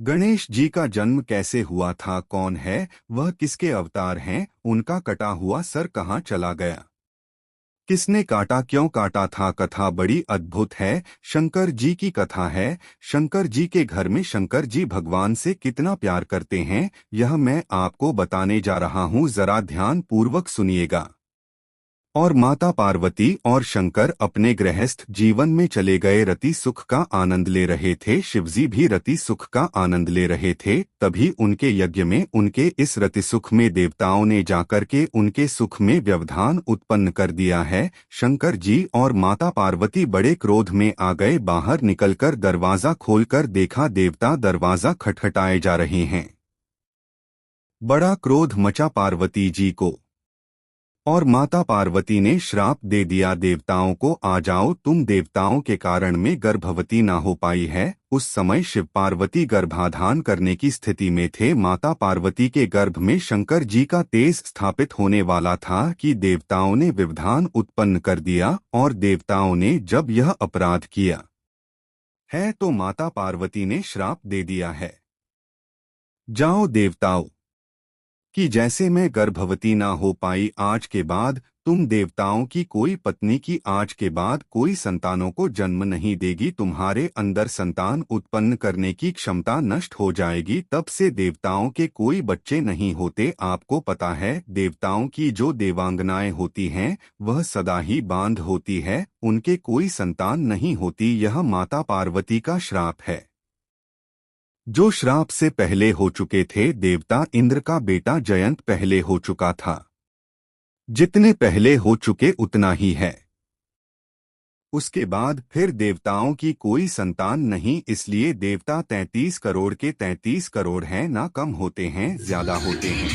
गणेश जी का जन्म कैसे हुआ था, कौन है वह, किसके अवतार हैं, उनका कटा हुआ सर कहाँ चला गया, किसने काटा, क्यों काटा था। कथा बड़ी अद्भुत है। शंकर जी की कथा है। शंकर जी के घर में शंकर जी भगवान से कितना प्यार करते हैं, यह मैं आपको बताने जा रहा हूँ, जरा ध्यान पूर्वक सुनिएगा। और माता पार्वती और शंकर अपने गृहस्थ जीवन में चले गए, रति सुख का आनंद ले रहे थे। शिवजी भी रति सुख का आनंद ले रहे थे। तभी उनके यज्ञ में, उनके इस रति सुख में देवताओं ने जाकर के उनके सुख में व्यवधान उत्पन्न कर दिया है। शंकर जी और माता पार्वती बड़े क्रोध में आ गए। बाहर निकलकर दरवाजा खोलकर देखा, देवता दरवाजा खटखटाए जा रहे हैं। बड़ा क्रोध मचा पार्वती जी को और माता पार्वती ने श्राप दे दिया देवताओं को, आ जाओ तुम, देवताओं के कारण में गर्भवती ना हो पाई है। उस समय शिव पार्वती गर्भाधान करने की स्थिति में थे। माता पार्वती के गर्भ में शंकर जी का तेज स्थापित होने वाला था कि देवताओं ने व्यवधान उत्पन्न कर दिया। और देवताओं ने जब यह अपराध किया है तो माता पार्वती ने श्राप दे दिया है, जाओ देवताओं कि जैसे मैं गर्भवती ना हो पाई, आज के बाद तुम देवताओं की कोई पत्नी की आज के बाद कोई संतानों को जन्म नहीं देगी, तुम्हारे अंदर संतान उत्पन्न करने की क्षमता नष्ट हो जाएगी। तब से देवताओं के कोई बच्चे नहीं होते। आपको पता है, देवताओं की जो देवांगनाएं होती हैं वह सदा ही बांध होती है, उनके कोई संतान नहीं होती। यह माता पार्वती का श्राप है, जो श्राप से पहले हो चुके थे। देवता इंद्र का बेटा जयंत पहले हो चुका था, जितने पहले हो चुके उतना ही है। उसके बाद फिर देवताओं की कोई संतान नहीं, इसलिए देवता 33 करोड़ के 33 करोड़ हैं, ना कम होते हैं, ज्यादा होते हैं।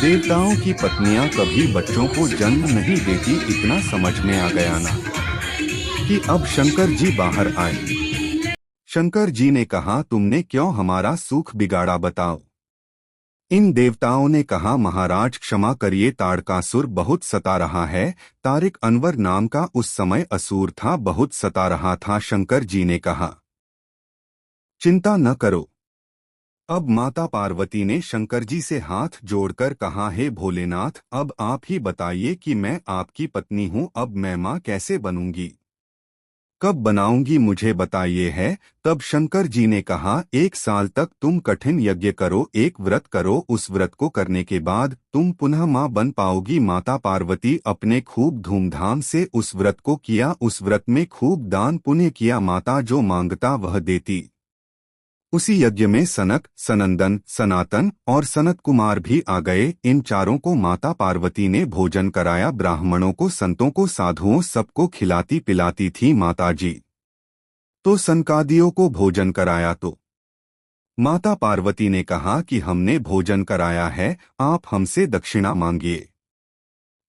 देवताओं की पत्नियां कभी बच्चों को जन्म नहीं देती। इतना समझ में आ गया ना कि अब शंकर जी बाहर आए। शंकर जी ने कहा, तुमने क्यों हमारा सुख बिगाड़ा, बताओ। इन देवताओं ने कहा, महाराज क्षमा करिए, ताड़कासुर बहुत सता रहा है। तारिक अनवर नाम का उस समय असुर था, बहुत सता रहा था। शंकर जी ने कहा, चिंता न करो। अब माता पार्वती ने शंकर जी से हाथ जोड़कर कहा, हे भोलेनाथ, अब आप ही बताइए कि मैं आपकी पत्नी हूँ, अब मैं माँ कैसे बनूंगी, कब बनाऊंगी, मुझे बताइए है। तब शंकर जी ने कहा, 1 साल तक तुम कठिन यज्ञ करो, एक व्रत करो, उस व्रत को करने के बाद तुम पुनः माँ बन पाओगी। माता पार्वती अपने खूब धूमधाम से उस व्रत को किया, उस व्रत में खूब दान पुण्य किया। माता जो मांगता वह देती। उसी यज्ञ में सनक, सनंदन, सनातन और सनत कुमार भी आ गए। इन चारों को माता पार्वती ने भोजन कराया। ब्राह्मणों को, संतों को, साधुओं, सबको खिलाती पिलाती थी माता जी। तो सनकादियों को भोजन कराया तो माता पार्वती ने कहा कि हमने भोजन कराया है, आप हमसे दक्षिणा मांगिए।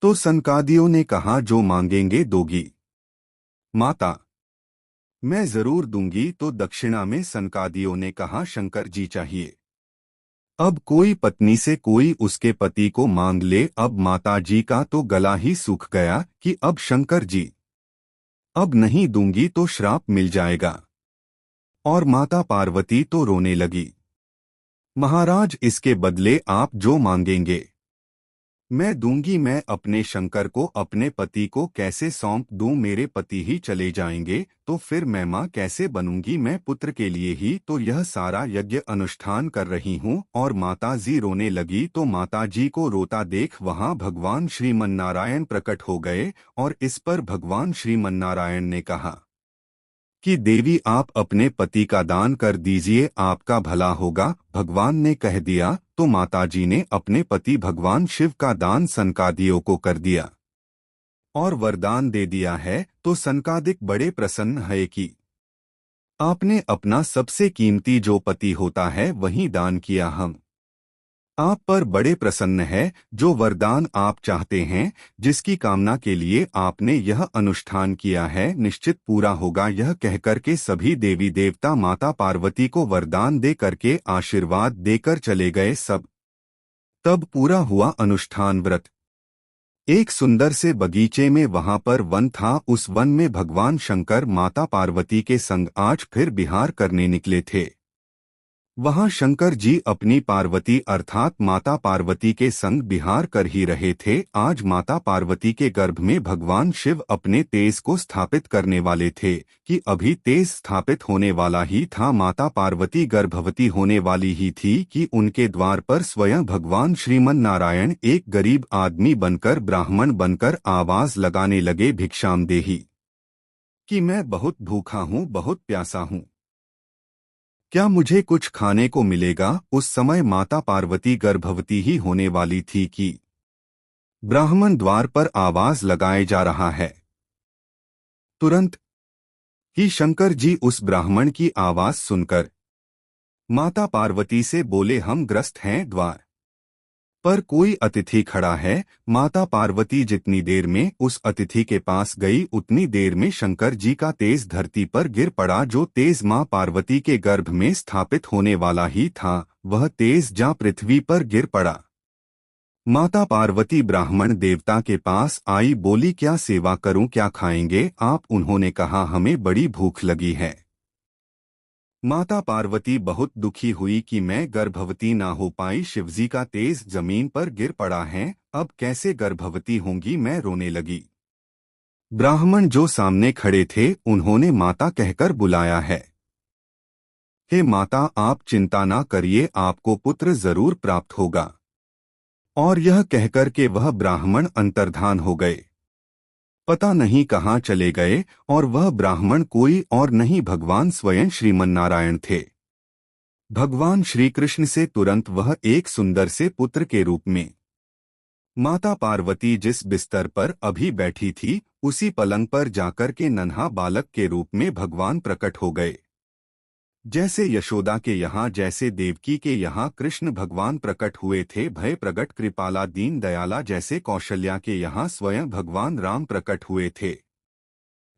तो सनकादियों ने कहा, जो मांगेंगे दोगी माता, मैं जरूर दूंगी। तो दक्षिणा में सनकादियों ने कहा, शंकर जी चाहिए। अब कोई पत्नी से कोई उसके पति को मांग ले। अब माता जी का तो गला ही सूख गया कि अब शंकर जी, अब नहीं दूंगी तो श्राप मिल जाएगा। और माता पार्वती तो रोने लगी, महाराज इसके बदले आप जो मांगेंगे मैं दूंगी। मैं अपने शंकर को, अपने पति को कैसे सौंप दूं, मेरे पति ही चले जाएंगे तो फिर मैं माँ कैसे बनूंगी, मैं पुत्र के लिए ही तो यह सारा यज्ञ अनुष्ठान कर रही हूँ। और माता जी रोने लगी। तो माता जी को रोता देख वहाँ भगवान श्रीमन्नारायण प्रकट हो गए। और इस पर भगवान श्रीमन्नारायण ने कहा कि देवी, आप अपने पति का दान कर दीजिए, आपका भला होगा। भगवान ने कह दिया तो माताजी ने अपने पति भगवान शिव का दान सनकादियों को कर दिया और वरदान दे दिया है। तो सनकादिक बड़े प्रसन्न है कि आपने अपना सबसे कीमती जो पति होता है वही दान किया। हम आप पर बड़े प्रसन्न है। जो वरदान आप चाहते हैं, जिसकी कामना के लिए आपने यह अनुष्ठान किया है, निश्चित पूरा होगा। यह कहकर के सभी देवी देवता माता पार्वती को वरदान दे करके आशीर्वाद देकर चले गए सब। तब पूरा हुआ अनुष्ठान व्रत। एक सुंदर से बगीचे में, वहां पर वन था, उस वन में भगवान शंकर माता पार्वती के संग आज फिर विहार करने निकले थे। वहां शंकर जी अपनी पार्वती अर्थात माता पार्वती के संग विहार कर ही रहे थे। आज माता पार्वती के गर्भ में भगवान शिव अपने तेज को स्थापित करने वाले थे कि अभी तेज स्थापित होने वाला ही था। माता पार्वती गर्भवती होने वाली ही थी कि उनके द्वार पर स्वयं भगवान श्रीमन नारायण एक गरीब आदमी बनकर ब्राह्मण बनकर आवाज लगाने लगे, भिक्षाम देहि, कि मैं बहुत भूखा हूँ, बहुत प्यासा हूँ, क्या मुझे कुछ खाने को मिलेगा। उस समय माता पार्वती गर्भवती ही होने वाली थी कि ब्राह्मण द्वार पर आवाज लगाए जा रहा है। तुरंत ही शंकर जी उस ब्राह्मण की आवाज सुनकर माता पार्वती से बोले, हम ग्रस्त हैं, द्वार पर कोई अतिथि खड़ा है। माता पार्वती जितनी देर में उस अतिथि के पास गई उतनी देर में शंकर जी का तेज धरती पर गिर पड़ा। जो तेज मां पार्वती के गर्भ में स्थापित होने वाला ही था, वह तेज जा पृथ्वी पर गिर पड़ा। माता पार्वती ब्राह्मण देवता के पास आई, बोली, क्या सेवा करूं, क्या खाएंगे आप। उन्होंने कहा, हमें बड़ी भूख लगी है। माता पार्वती बहुत दुखी हुई कि मैं गर्भवती ना हो पाई, शिवजी का तेज जमीन पर गिर पड़ा है, अब कैसे गर्भवती होंगी। मैं रोने लगी। ब्राह्मण जो सामने खड़े थे उन्होंने माता कहकर बुलाया है। हे माता, आप चिंता ना करिए, आपको पुत्र जरूर प्राप्त होगा। और यह कहकर के वह ब्राह्मण अंतर्धान हो गए, पता नहीं कहाँ चले गए। और वह ब्राह्मण कोई और नहीं, भगवान स्वयं श्रीमन्नारायण थे। भगवान श्री कृष्ण से तुरंत वह एक सुंदर से पुत्र के रूप में माता पार्वती जिस बिस्तर पर अभी बैठी थी उसी पलंग पर जाकर के नन्हा बालक के रूप में भगवान प्रकट हो गए। जैसे यशोदा के यहाँ, जैसे देवकी के यहाँ कृष्ण भगवान प्रकट हुए थे, भय प्रगट कृपाला दीन दयाला, जैसे कौशल्या के यहाँ स्वयं भगवान राम प्रकट हुए थे,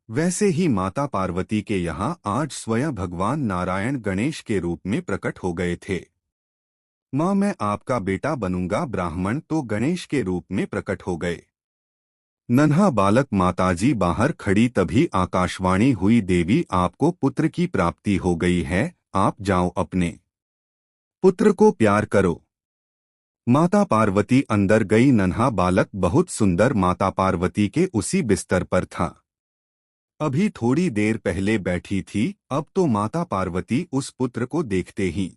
वैसे ही माता पार्वती के यहाँ आज स्वयं भगवान नारायण गणेश के रूप में प्रकट हो गए थे। माँ, मैं आपका बेटा बनूंगा। ब्राह्मण तो गणेश के रूप में प्रकट हो गए। नन्हा बालक, माताजी बाहर खड़ी, तभी आकाशवाणी हुई, देवी आपको पुत्र की प्राप्ति हो गई है, आप जाओ अपने पुत्र को प्यार करो। माता पार्वती अंदर गई। नन्हा बालक बहुत सुंदर माता पार्वती के उसी बिस्तर पर था, अभी थोड़ी देर पहले बैठी थी। अब तो माता पार्वती उस पुत्र को देखते ही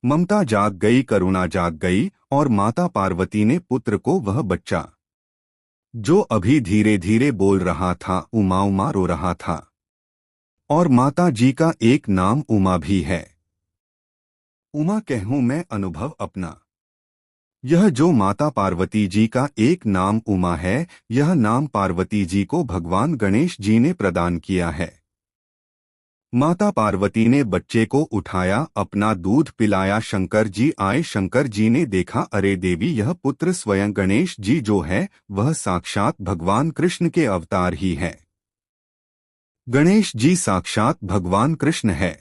ममता जाग गई, करुणा जाग गई, और माता पार्वती ने पुत्र को, वह बच्चा जो अभी धीरे धीरे बोल रहा था, उमा उमा रो रहा था, और माता जी का एक नाम उमा भी है। उमा कहूं मैं अनुभव अपना। यह जो माता पार्वती जी का एक नाम उमा है, यह नाम पार्वती जी को भगवान गणेश जी ने प्रदान किया है। माता पार्वती ने बच्चे को उठाया, अपना दूध पिलाया। शंकर जी आए। शंकर जी ने देखा, अरे देवी, यह पुत्र स्वयं गणेश जी जो है वह साक्षात भगवान कृष्ण के अवतार ही है। गणेश जी साक्षात भगवान कृष्ण है।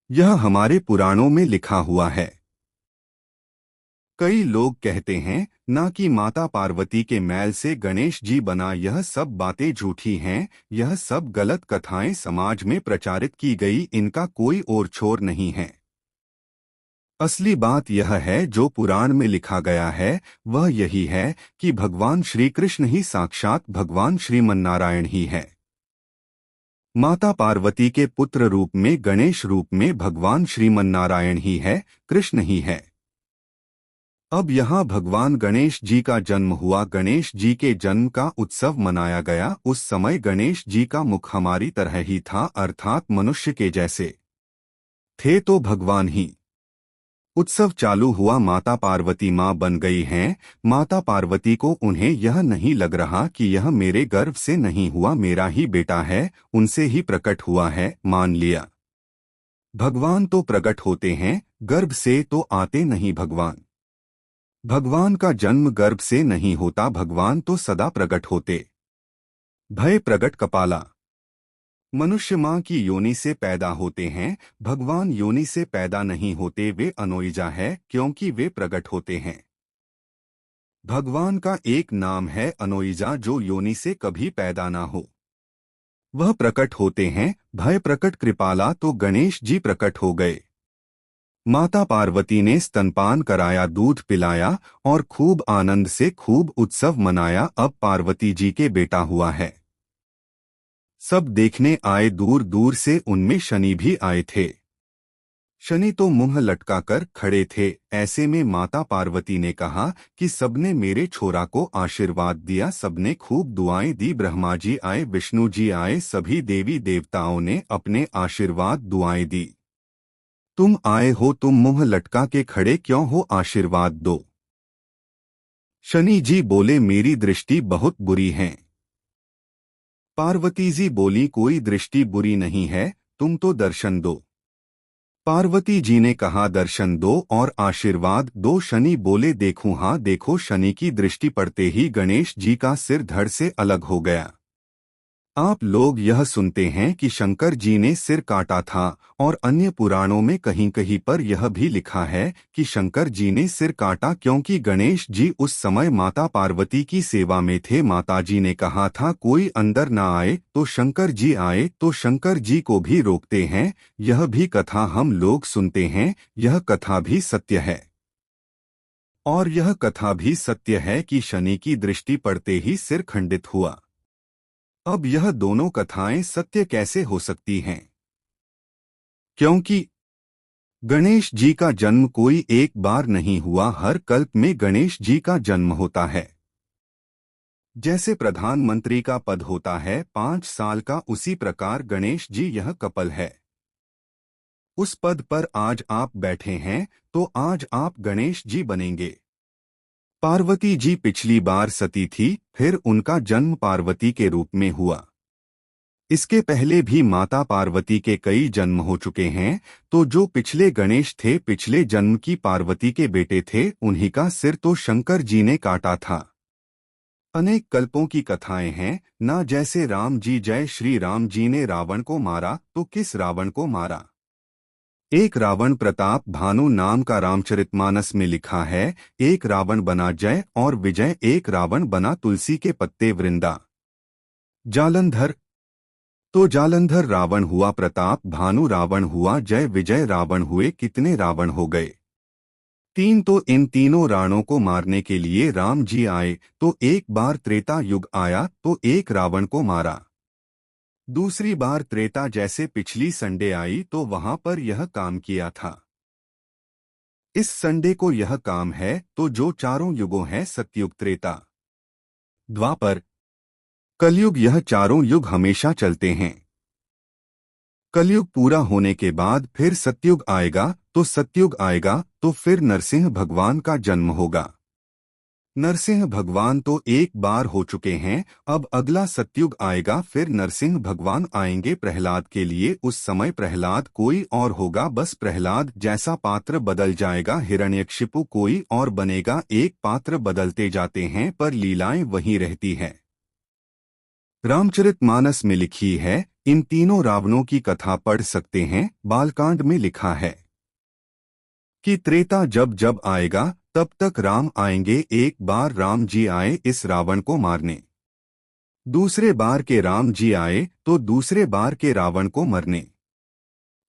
यह हमारे पुराणों में लिखा हुआ है। कई लोग कहते हैं ना कि माता पार्वती के मैल से गणेश जी बना, यह सब बातें झूठी हैं। यह सब गलत कथाएं समाज में प्रचारित की गई, इनका कोई और छोर नहीं है। असली बात यह है, जो पुराण में लिखा गया है वह यही है कि भगवान श्री कृष्ण ही साक्षात भगवान श्रीमन्नारायण ही है। माता पार्वती के पुत्र रूप में, गणेश रूप में भगवान श्रीमन्नारायण ही है, कृष्ण ही है। अब यहाँ भगवान गणेश जी का जन्म हुआ। गणेश जी के जन्म का उत्सव मनाया गया। उस समय गणेश जी का मुख हमारी तरह ही था, अर्थात मनुष्य के जैसे थे, तो भगवान ही। उत्सव चालू हुआ। माता पार्वती माँ बन गई हैं। माता पार्वती को उन्हें यह नहीं लग रहा कि यह मेरे गर्भ से नहीं हुआ, मेरा ही बेटा है, उनसे ही प्रकट हुआ है, मान लिया। भगवान तो प्रकट होते हैं, गर्भ से तो आते नहीं भगवान। भगवान का जन्म गर्भ से नहीं होता, भगवान तो सदा प्रकट होते। भय प्रगट कपाला। मनुष्य माँ की योनि से पैदा होते हैं, भगवान योनि से पैदा नहीं होते, वे अनोइजा है क्योंकि वे प्रकट होते हैं। भगवान का एक नाम है अनोइजा, जो योनि से कभी पैदा ना हो, वह प्रकट होते हैं। भय प्रकट कृपाला, तो गणेश जी प्रकट हो गए। माता पार्वती ने स्तनपान कराया, दूध पिलाया और खूब आनंद से खूब उत्सव मनाया। अब पार्वती जी के बेटा हुआ है। सब देखने आए दूर दूर से, उनमें शनि भी आए थे। शनि तो मुंह लटकाकर खड़े थे। ऐसे में माता पार्वती ने कहा कि सबने मेरे छोरा को आशीर्वाद दिया, सबने खूब दुआएं दी। ब्रह्मा जी आए, विष्णु जी आए, सभी देवी देवताओं ने अपने आशीर्वाद दुआएं दी। तुम आए हो, तुम मुंह लटका के खड़े क्यों हो, आशीर्वाद दो। शनि जी बोले मेरी दृष्टि बहुत बुरी है। पार्वती जी बोली कोई दृष्टि बुरी नहीं है, तुम तो दर्शन दो। पार्वती जी ने कहा दर्शन दो और आशीर्वाद दो। शनि बोले देखूं, हाँ देखो। शनि की दृष्टि पड़ते ही गणेश जी का सिर धड़ से अलग हो गया। आप लोग यह सुनते हैं कि शंकर जी ने सिर काटा था और अन्य पुराणों में कहीं कहीं पर यह भी लिखा है कि शंकर जी ने सिर काटा क्योंकि गणेश जी उस समय माता पार्वती की सेवा में थे। माता जी ने कहा था कोई अंदर ना आए, तो शंकर जी आए तो शंकर जी को भी रोकते हैं। यह भी कथा हम लोग सुनते हैं। यह कथा भी सत्य है। और यह कथा भी सत्य है कि शनि की दृष्टि पड़ते ही सिर खंडित हुआ। अब यह दोनों कथाएं सत्य कैसे हो सकती हैं? क्योंकि गणेश जी का जन्म कोई एक बार नहीं हुआ, हर कल्प में गणेश जी का जन्म होता है। जैसे प्रधानमंत्री का पद होता है 5 साल का, उसी प्रकार गणेश जी यह कपल है। उस पद पर आज आप बैठे हैं तो आज आप गणेश जी बनेंगे। पार्वती जी पिछली बार सती थी, फिर उनका जन्म पार्वती के रूप में हुआ। इसके पहले भी माता पार्वती के कई जन्म हो चुके हैं, तो जो पिछले गणेश थे, पिछले जन्म की पार्वती के बेटे थे, उन्हीं का सिर तो शंकर जी ने काटा था। अनेक कल्पों की कथाएं हैं ना, जैसे राम जी, जय श्री राम जी ने रावण को मारा, तो किस रावण को मारा? एक रावण प्रताप भानु नाम का रामचरितमानस में लिखा है, एक रावण बना जय और विजय, एक रावण बना तुलसी के पत्ते वृंदा। जालंधर तो जालंधर रावण हुआ, प्रताप भानु रावण हुआ, जय विजय रावण हुए। कितने रावण हो गए? 3। तो इन तीनों रावणों को मारने के लिए राम जी आए, तो एक बार त्रेता युग आया तो एक रावण को मारा। दूसरी बार त्रेता जैसे पिछली संडे आई तो वहां पर यह काम किया था। इस संडे को यह काम है, तो जो चारों युगों हैं सतयुग, त्रेता, द्वापर, कलयुग, यह चारों युग हमेशा चलते हैं। कलयुग पूरा होने के बाद फिर सतयुग आएगा, तो सतयुग आएगा तो फिर नरसिंह भगवान का जन्म होगा। नरसिंह भगवान तो एक बार हो चुके हैं, अब अगला सतयुग आएगा, फिर नरसिंह भगवान आएंगे प्रहलाद के लिए। उस समय प्रहलाद कोई और होगा, बस प्रहलाद जैसा पात्र बदल जाएगा। हिरण्यकशिपु कोई और बनेगा। एक पात्र बदलते जाते हैं पर लीलाएं वही रहती है। रामचरितमानस में लिखी है, इन तीनों रावणों की कथा पढ़ सकते हैं। बालकांड में लिखा है कि त्रेता जब जब आएगा तब तक राम आएंगे। एक बार राम जी आए इस रावण को मारने, दूसरे बार के राम जी आए तो दूसरे बार के रावण को मरने।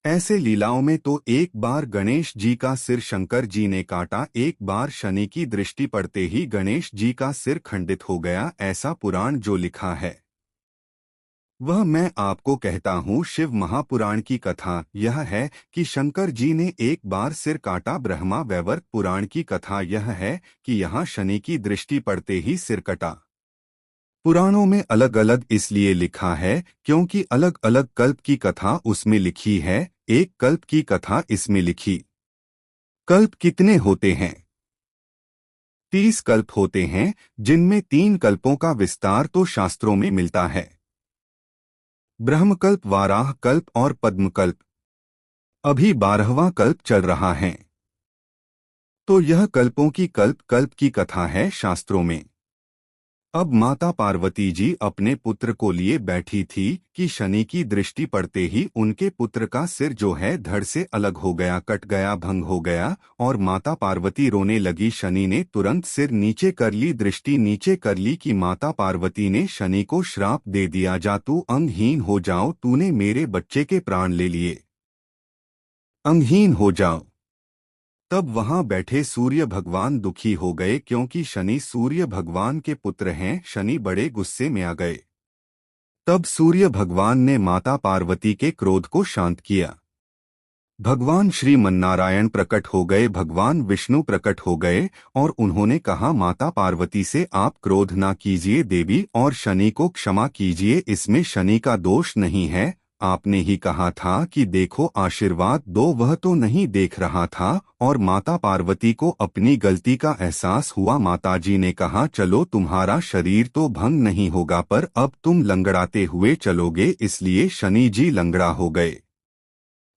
ऐसे लीलाओं में तो एक बार गणेश जी का सिर शंकर जी ने काटा, एक बार शनि की दृष्टि पड़ते ही गणेश जी का सिर खंडित हो गया। ऐसा पुराण जो लिखा है वह मैं आपको कहता हूँ। शिव महापुराण की कथा यह है कि शंकर जी ने एक बार सिर काटा। ब्रह्मा वैवर्त पुराण की कथा यह है कि यहाँ शनि की दृष्टि पड़ते ही सिर कटा। पुराणों में अलग अलग इसलिए लिखा है क्योंकि अलग अलग कल्प की कथा उसमें लिखी है, एक कल्प की कथा इसमें लिखी। कल्प कितने होते हैं? 30 कल्प होते हैं, जिनमें 3 कल्पों का विस्तार तो शास्त्रों में मिलता है, ब्रह्मकल्प, वाराह कल्प और पद्मकल्प। अभी 12वां कल्प चल रहा है। तो यह कल्पों की कल्प कल्प की कथा है शास्त्रों में। अब माता पार्वती जी अपने पुत्र को लिए बैठी थी कि शनि की दृष्टि पड़ते ही उनके पुत्र का सिर जो है धड़ से अलग हो गया, कट गया, भंग हो गया और माता पार्वती रोने लगी। शनि ने तुरंत सिर नीचे कर ली, दृष्टि नीचे कर ली कि माता पार्वती ने शनि को श्राप दे दिया, जा तू अंगहीन हो जाओ, तूने मेरे बच्चे के प्राण ले लिए, अंगहीन हो जाओ। तब वहां बैठे सूर्य भगवान दुखी हो गए क्योंकि शनि सूर्य भगवान के पुत्र हैं। शनि बड़े गुस्से में आ गए। तब सूर्य भगवान ने माता पार्वती के क्रोध को शांत किया। भगवान श्री मन्नारायण प्रकट हो गए, भगवान विष्णु प्रकट हो गए और उन्होंने कहा, माता पार्वती से आप क्रोध ना कीजिए देवी, और शनि को क्षमा कीजिए, इसमें शनि का दोष नहीं है। आपने ही कहा था कि देखो आशीर्वाद दो, वह तो नहीं देख रहा था और माता पार्वती को अपनी गलती का एहसास हुआ। माताजी ने कहा, चलो तुम्हारा शरीर तो भंग नहीं होगा, पर अब तुम लंगड़ाते हुए चलोगे, इसलिए शनि जी लंगड़ा हो गए।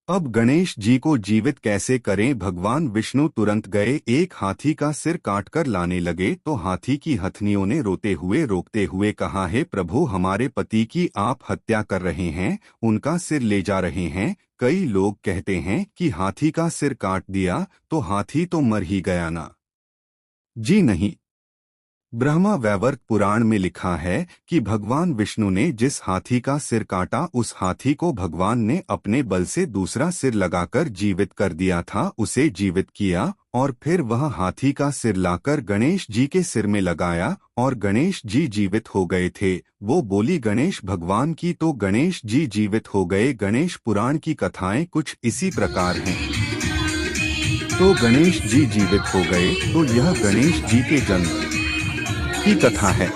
अब गणेश जी को जीवित कैसे करें? भगवान विष्णु तुरंत गए, एक हाथी का सिर काटकर लाने लगे तो हाथी की हथनियों ने रोते हुए रोकते हुए कहा, हे प्रभु, हमारे पति की आप हत्या कर रहे हैं, उनका सिर ले जा रहे हैं। कई लोग कहते हैं कि हाथी का सिर काट दिया तो हाथी तो मर ही गया ना। जी नहीं। ब्रह्मा वैवर्त पुराण में लिखा है कि भगवान विष्णु ने जिस हाथी का सिर काटा, उस हाथी को भगवान ने अपने बल से दूसरा सिर लगाकर जीवित कर दिया था, उसे जीवित किया और फिर वह हाथी का सिर लाकर गणेश जी के सिर में लगाया और गणेश जी जीवित हो गए थे। वो बोली गणेश भगवान की, तो गणेश जी जीवित हो गए। गणेश पुराण की कथाएं कुछ इसी प्रकार हैं। तो गणेश जी जीवित हो गए, तो यह गणेश जी के जन्म की कथा है।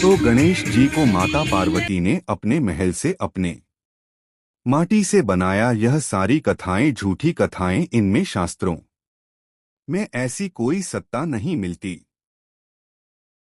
तो गणेश जी को माता पार्वती ने अपने महल से अपने माटी से बनाया। यह सारी कथाएं झूठी कथाएं, इनमें शास्त्रों में ऐसी कोई सत्ता नहीं मिलती।